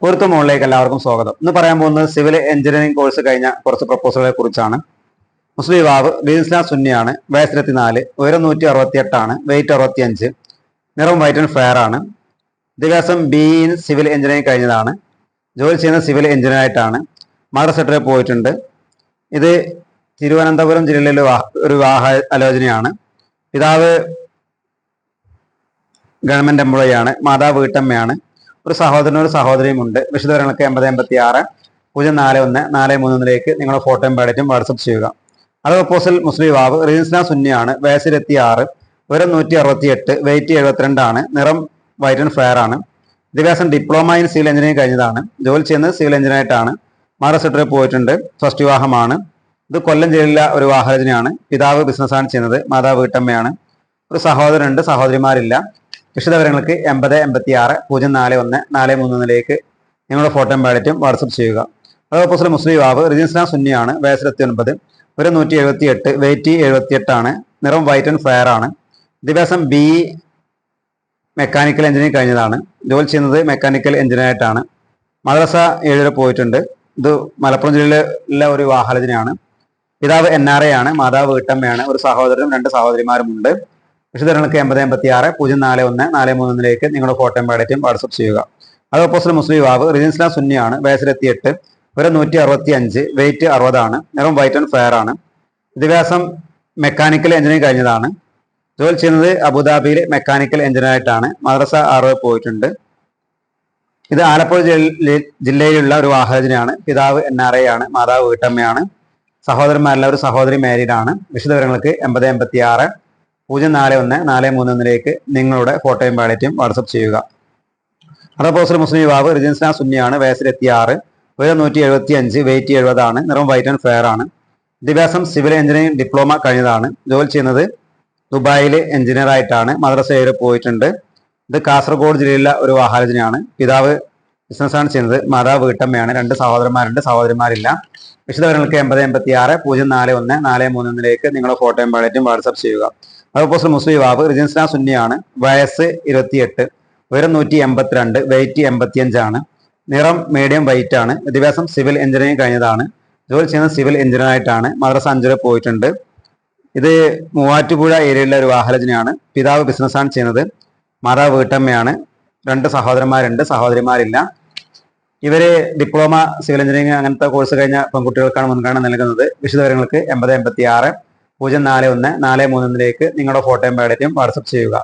പൊരുത്ത മുകളിലേക്ക് എല്ലാവർക്കും സ്വാഗതം. ഇന്ന് പറയാൻ പോകുന്നത് സിവിൽ എഞ്ചിനീയറിംഗ് കോഴ്സ് കഴിഞ്ഞ കുറച്ച് പ്രപ്പോസലുകളെ കുറിച്ചാണ്. മുസ്ലിം യുവാവ് ബിസിന സുന്നിയാണ്, വയസ്സ് 24, ഉയരം 168, വെയിറ്റ് 65, നിറം വൈറ്റ് ആൻഡ് ഫെയർ ആണ്. വിദ്യാഭ്യാസം BE ഇൻ സിവിൽ എഞ്ചിനീയറിംഗ് കഴിഞ്ഞതാണ്. ജോലി ചെയ്യുന്ന സിവിൽ എഞ്ചിനീയറായിട്ടാണ്. മദ്രസ സെക്രട്ടറി പോയിട്ടുണ്ട്. ഇത് തിരുവനന്തപുരം ജില്ലയിലെ ഒരു വിവാഹ ആലോചനയാണ്. പിതാവ് ഗവൺമെന്റ് എംപ്ലോയി ആണ്. മാതാവ് വീട്ടമ്മയാണ്. ഒരു സഹോദരനും ഒരു സഹോദരിയും ഉണ്ട്. വിശദവിവരങ്ങൾക്ക് 8086 041 431 നിങ്ങളുടെ ഫോട്ടോയും ബയോഡേറ്റയും വാട്സപ്പ് ചെയ്യുക. അത് പ്രപ്പോസൽ മുസ്ലിം യുവാവ് റീൻസ്ന സുന്നിയാണ്, വയസ്സ് 26, ഉയരം 168, വെയിറ്റ് 72 ആണ്, നിറം വൈറ്റ് ആൻഡ് ഫെയർ ആണ്. വിദ്യാഭ്യാസം ഡിപ്ലോമ ഇൻ സിവിൽ എഞ്ചിനീയറിംഗ് കഴിഞ്ഞതാണ്. ജോലി ചെയ്യുന്നത് സിവിൽ എഞ്ചിനീയറായിട്ടാണ്. മദ്രസ സെക്രട്ടറി പോയിട്ടുണ്ട്. ഫസ്റ്റ് വിവാഹമാണ്. ഇത് കൊല്ലം ജില്ലയിലെ ഒരു വിവാഹാലോചനയാണ്. പിതാവ് ബിസിനസ്സാണ് ചെയ്യുന്നത്. മാതാവ് വീട്ടമ്മയാണ്. ഒരു സഹോദരനുണ്ട്, സഹോദരിമാരില്ല. വിശദവിവരങ്ങൾക്ക് 8086 041 431 നിങ്ങളുടെ ഫോട്ടോയും ബയോഡേറ്റയും വാട്സപ്പ് ചെയ്യുക. അതേപോലെ മുസ്ലിം യുവാവ് റിജിൻസ്ന സുന്നിയാണ്, വയസ്സ് 29, ഒരു 178, വെയിറ്റ് 78 ആണ്, നിറം വൈറ്റ് ആൻഡ് ഫെയർ ആണ്. വിദ്യാഭ്യാസം BE മെക്കാനിക്കൽ എഞ്ചിനീയറിംഗ് കഴിഞ്ഞതാണ്. ജോലി ചെയ്യുന്നത് മെക്കാനിക്കൽ എഞ്ചിനീയറായിട്ടാണ്. മദ്രസ 7 വരെ പോയിട്ടുണ്ട്. ഇത് മലപ്പുറം ജില്ലയിലെ ഒരു വിവാഹാലോചനയാണ്. പിതാവ് NRA ആണ്. മാതാവ് വീട്ടമ്മയാണ്. ഒരു സഹോദരനും 2 സഹോദരിമാരുമുണ്ട്. വിശദവിവരങ്ങൾക്ക് 8086 041 431 നിങ്ങളുടെ ഫോട്ടോയും ബയോഡേറ്റയും വാട്സപ്പ് ചെയ്യുക. അത് ഓപ്പോസിറ്റ് മുസ്ലിം യുവാവ് റിജിൻസ്ന സുന്നിയാണ്, വയസ്സ് 28, ഒരു 165, വെയിറ്റ് 60 ആണ്, നിറം വൈറ്റ് ആൻഡ് ഫെയർ ആണ്. വിദ്യാഭ്യാസം മെക്കാനിക്കൽ എഞ്ചിനീയറിംഗ് കഴിഞ്ഞതാണ്. ജോലി ചെയ്യുന്നത് അബുദാബിയിലെ മെക്കാനിക്കൽ എഞ്ചിനീയറായിട്ടാണ്. മദ്രസ 6 പോയിട്ടുണ്ട്. ഇത് ആലപ്പുഴ ജില്ലയിലുള്ള ഒരു വിവാഹാലോചനയാണ്. പിതാവ് NRA ആണ്. മാതാവ് വീട്ടമ്മയാണ്. സഹോദരന്മാരെല്ലാം ഒരു സഹോദരി മാരീഡ് ആണ്. വിശദവിവരങ്ങൾക്ക് 8086 041 431 നിങ്ങളുടെ ഫോട്ടോയും ബയോഡേറ്റയും വാട്സപ്പ് ചെയ്യുക. അതേപോലെ മുസ്ലിം യുവാവ് റിജിൻസ്ന സുന്നിയാണ്, വയസ്സ് 26, ഉയരം 175, വെയിറ്റ് 70 ആണ്, നിറം വൈറ്റ് ആൻഡ് ഫെയർ ആണ്. വിദ്യാഭ്യാസം സിവിൽ എഞ്ചിനീയറിംഗ് ഡിപ്ലോമ കഴിഞ്ഞതാണ്. ജോലി ചെയ്യുന്നത് ദുബായിൽ എഞ്ചിനീയറായിട്ടാണ്. മദ്രസ 7 പോയിട്ടുണ്ട്. ഇത് കാസർഗോഡ് ജില്ലയിലെ ഒരു വിവാഹാലോചനയാണ്. പിതാവ് ബിസിനസ്സാണ് ചെയ്യുന്നത്. മാതാവ് വീട്ടമ്മയാണ്. 2 സഹോദരന്മാരുണ്ട്, സഹോദരിമാരില്ല. വിശദവിവരങ്ങൾക്ക് 8086 041 431 നിങ്ങളുടെ ഫോട്ടോയും ബയോഡേറ്റയും വാട്സപ്പ് ചെയ്യുക. അതേപോലെ മുസ്ലിം യുവാവ് റിജിൻസ്ന സുന്നിയാണ്, വയസ്സ് 28, ഉയരം 182, വെയിറ്റ് 85 ആണ്, നിറം മീഡിയം വൈറ്റ് ആണ്. വിദ്യാഭ്യാസം സിവിൽ എഞ്ചിനീയറിംഗ് കഴിഞ്ഞതാണ്. ജോലി ചെയ്യുന്നത് സിവിൽ എഞ്ചിനീയറായിട്ടാണ്. മദ്രസ 5 വരെ പോയിട്ടുണ്ട്. ഇത് മൂവാറ്റുപുഴ ഏരിയയിലെ ഒരു വിവാഹാലോചനയാണ്. പിതാവ് ബിസിനസ്സാണ് ചെയ്യുന്നത്. മാതാവ് വീട്ടമ്മയാണ്. 2 സഹോദരന്മാരുണ്ട്, സഹോദരിമാരില്ല. ഇവര് ഡിപ്ലോമ സിവിൽ എഞ്ചിനീയറിംഗ് അങ്ങനത്തെ കോഴ്സ് കഴിഞ്ഞ പെൺകുട്ടികൾക്കാണ് മുൻഗണന നൽകുന്നത്. വിശദവിവരങ്ങൾക്ക് 8086 041 431 നിങ്ങളുടെ ഫോട്ടോയും ബയോഡേറ്റയും വാട്സപ്പ് ചെയ്യുക.